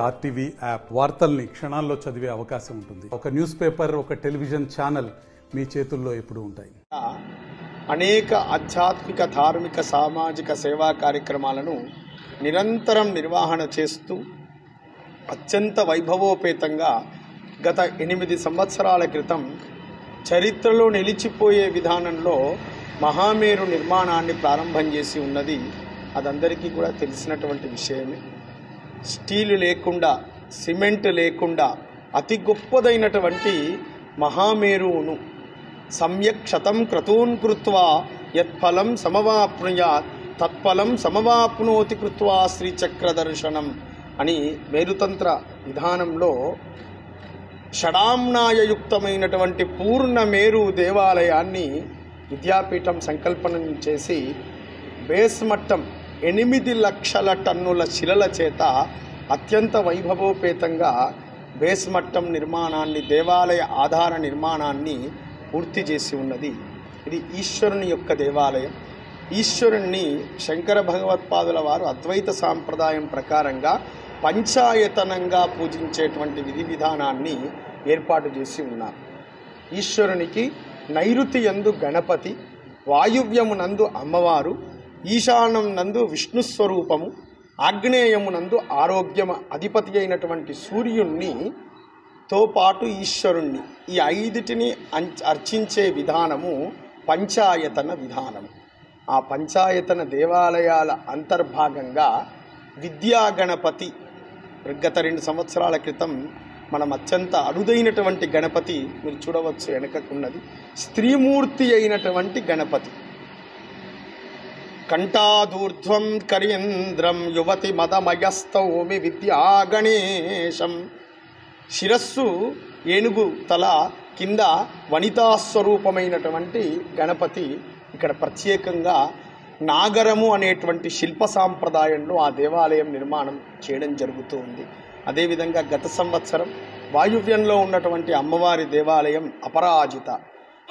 RTV app వార్తల్ని క్షణాల్లో చదివే అవకాశం ఉంటుంది. ఒక న్యూస్ పేపర్, ఒక టెలివిజన్ ఛానల్ మీ చేతుల్లో ఎప్పుడూ ఉంటాయి. అనేక ఆధ్యాత్మిక, ధార్మిక, సామాజిక సేవా కార్యక్రమాలను నిరంతరం నిర్వహణ చేస్తూ అత్యంత వైభవోపేతంగా గత 8 సంవత్సరాల క్రితం చరిత్రలో నిలిచిపోయే విధానంలో మహామేరు నిర్మాణాన్ని ప్రారంభం చేసి ఉన్నది. అదందరికీ కూడా తెలిసినటువంటి విషయమే. స్టీలు లేకుండా, సిమెంట్ లేకుండా అతి గొప్పదైనటువంటి మహామేరువును సమ్యక్ శతం క్రతూన్ కృత్వా యత్ఫలం సమవాప్నుయాత్ తత్ఫలం సమవాప్నోతి కృత్వా శ్రీచక్ర దర్శనం అని మేరుతంత్ర విధానంలో షడాంనాయయుక్తమైనటువంటి పూర్ణ మేరు దేవాలయాన్ని విద్యాపీఠం సంకల్పన చేసి బేస్ మట్టం 8 లక్షల టన్నుల శిలల చేత అత్యంత వైభవోపేతంగా బేస్ మట్టం నిర్మాణాన్ని, దేవాలయ ఆధార నిర్మాణాన్ని పూర్తి చేసి ఉన్నది. ఇది ఈశ్వరుని యొక్క దేవాలయం. ఈశ్వరుణ్ణి శంకర భగవత్పాదుల వారు అద్వైత సాంప్రదాయం ప్రకారంగా పంచాయతనంగా పూజించేటువంటి విధి విధానాన్ని ఏర్పాటు చేసి ఉన్నారు. ఈశ్వరునికి నైరుతి యందు గణపతి, వాయువ్యమునందు అమ్మవారు, ఈశానం నందు విష్ణుస్వరూపము, ఆగ్నేయమునందు ఆరోగ్యం అధిపతి అయినటువంటి సూర్యుణ్ణి తో పాటు ఈశ్వరుణ్ణి, ఈ 5టిని అర్చించే విధానము పంచాయతన విధానము. ఆ పంచాయతన దేవాలయాల అంతర్భాగంగా విద్యాగణపతి గత 2 సంవత్సరాల క్రితం మనం అత్యంత అరుదైనటువంటి గణపతి మీరు చూడవచ్చు, వెనకకున్నది స్త్రీమూర్తి అయినటువంటి గణపతి. కంఠాదూర్ధ్వం కరీంద్రం యువతి మదమయస్తౌమి విద్యాగణేశం. శిరస్సు ఏనుగు తల, కింద వనితాస్వరూపమైనటువంటి గణపతి ఇక్కడ ప్రత్యేకంగా నాగరము అనేటువంటి శిల్ప సాంప్రదాయంలో ఆ దేవాలయం నిర్మాణం చేయడం జరుగుతూ ఉంది. అదేవిధంగా గత సంవత్సరం వాయువ్యంలో ఉన్నటువంటి అమ్మవారి దేవాలయం అపరాజిత.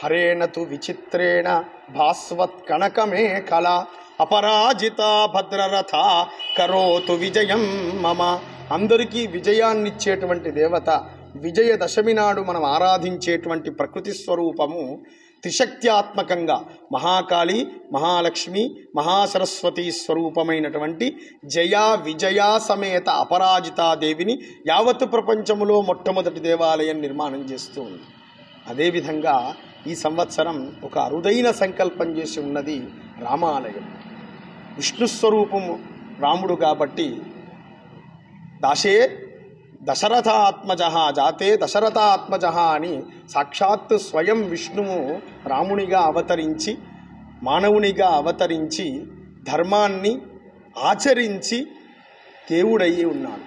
హరేణతు విచిత్రేణ భాస్వత్ కనకమేఖల అపరాజిత భద్రరథ కరోతు విజయం మమ. అందరికీ విజయాన్నిచ్చేటువంటి దేవత. విజయదశమి నాడు మనం ఆరాధించేటువంటి ప్రకృతి స్వరూపము త్రిశక్త్యాత్మకంగా మహాకాళి, మహాలక్ష్మి, మహాసరస్వతి స్వరూపమైనటువంటి జయా విజయా సమేత అపరాజితాదేవిని యావత్ ప్రపంచములో మొట్టమొదటి దేవాలయం నిర్మాణం చేస్తూ ఉంది. అదేవిధంగా ఈ సంవత్సరం ఒక అరుదైన సంకల్పం చేసి ఉన్నది రామాలయం. విష్ణుస్వరూపము రాముడు కాబట్టి దాశే దశరథాత్మజ జాతే దశరథాత్మజ అని సాక్షాత్ స్వయం విష్ణువు రామునిగా అవతరించి, మానవునిగా అవతరించి, ధర్మాన్ని ఆచరించి దేవుడయ్యి ఉన్నాడు.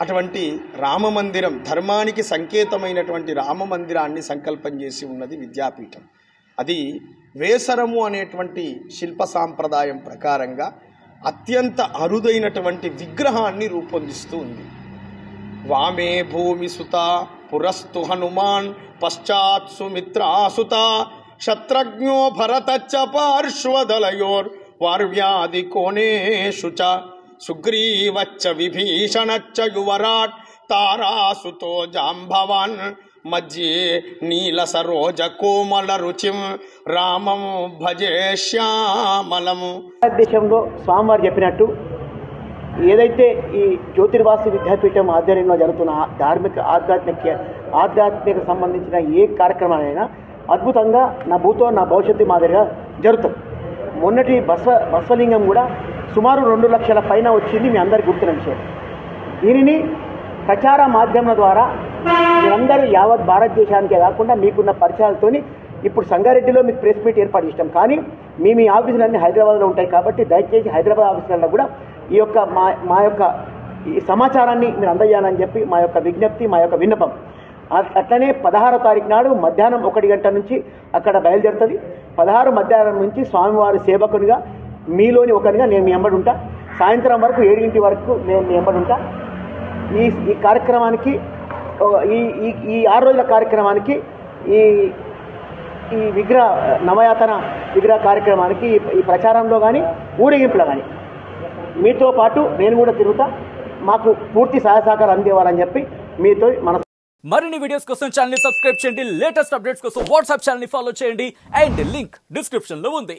అటువంటి రామమందిరం, ధర్మానికి సంకేతమైనటువంటి రామమందిరాన్ని సంకల్పం చేసి ఉన్నది విద్యాపీఠం. అది వేసరము అనేటువంటి శిల్ప సాంప్రదాయం ప్రకారంగా అత్యంత అరుదైనటువంటి విగ్రహాన్ని రూపొందిస్తూ ఉంది. వామే భూమి సుత పురస్తు హనుమాన్ పశ్చాత్ సుమిత్రాసుత శత్రుఘ్నో భరతచ్చ పార్శ్వదలయోర్ వార్వ్యాది కోణేషు చ సుగ్రీవచ్చ విభీషణచ్చ యువరాట్ తారాసుతో జాంబవాన్ మధ్యే నీల సరోజ కోమల రుచిం రామం భజే శ్యామలము. భారతదేశంలో స్వామివారు చెప్పినట్టు ఏదైతే ఈ జ్యోతిర్వాసు విద్యాపీఠం ఆధ్వర్యంలో జరుగుతున్న ధార్మిక ఆధ్యాత్మిక సంబంధించిన ఏ కార్యక్రమాలైనా అద్భుతంగా నా భూతో నా భవిష్యత్తు మాదిరిగా జరుగుతుంది. మొన్నటి బస్వలింగం కూడా సుమారు 2 లక్షల పైన వచ్చింది. మీ అందరికీ గుర్తున్న విషయం. దీనిని ప్రచార మాధ్యమాల ద్వారా మీరందరూ యావత్ భారతదేశానికే కాకుండా మీకున్న పరిచయాలతోని ఇప్పుడు సంగారెడ్డిలో మీకు ప్రెస్ మీట్ ఏర్పాటు చేస్తాం. కానీ మీ ఆఫీసులన్నీ హైదరాబాద్లో ఉంటాయి కాబట్టి దయచేసి హైదరాబాద్ ఆఫీసులలో కూడా ఈ యొక్క మా యొక్క ఈ సమాచారాన్ని మీరు అందజేయాలని చెప్పి మా యొక్క విజ్ఞప్తి, మా యొక్క విన్నపం. అట్లనే 16వ తారీఖు నాడు మధ్యాహ్నం 1 గంట నుంచి అక్కడ బయలుదేరుతుంది. 16 మధ్యాహ్నం నుంచి స్వామివారి సేవకునిగా మీలోని ఒకరిగా నేను మీ వెంబడి ఉంటా. సాయంత్రం వరకు 7 గంటల వరకు నేను మీ వెంబడి ఉంటా. ఈ కార్యక్రమానికి, ఈ 6 రోజుల కార్యక్రమానికి, ఈ విగ్రహ నవయాతన విగ్రహ కార్యక్రమానికి, ఈ ప్రచారంలో కానీ ఊరేగింపులో కానీ మీతో పాటు నేను కూడా తిరుగుతా. మాకు పూర్తి సహాయ సహకారం అందేవారని చెప్పి మీతో మన మరిన్ని వీడియోస్ కోసం ఛానల్ ని సబ్స్క్రైబ్ చేయండి, లేటెస్ట్ అప్డేట్స్ కోసం వాట్సాప్ ఛానల్ ని ఫాలో చేయండి అండ్ లింక్ డిస్క్రిప్షన్ లో ఉంది.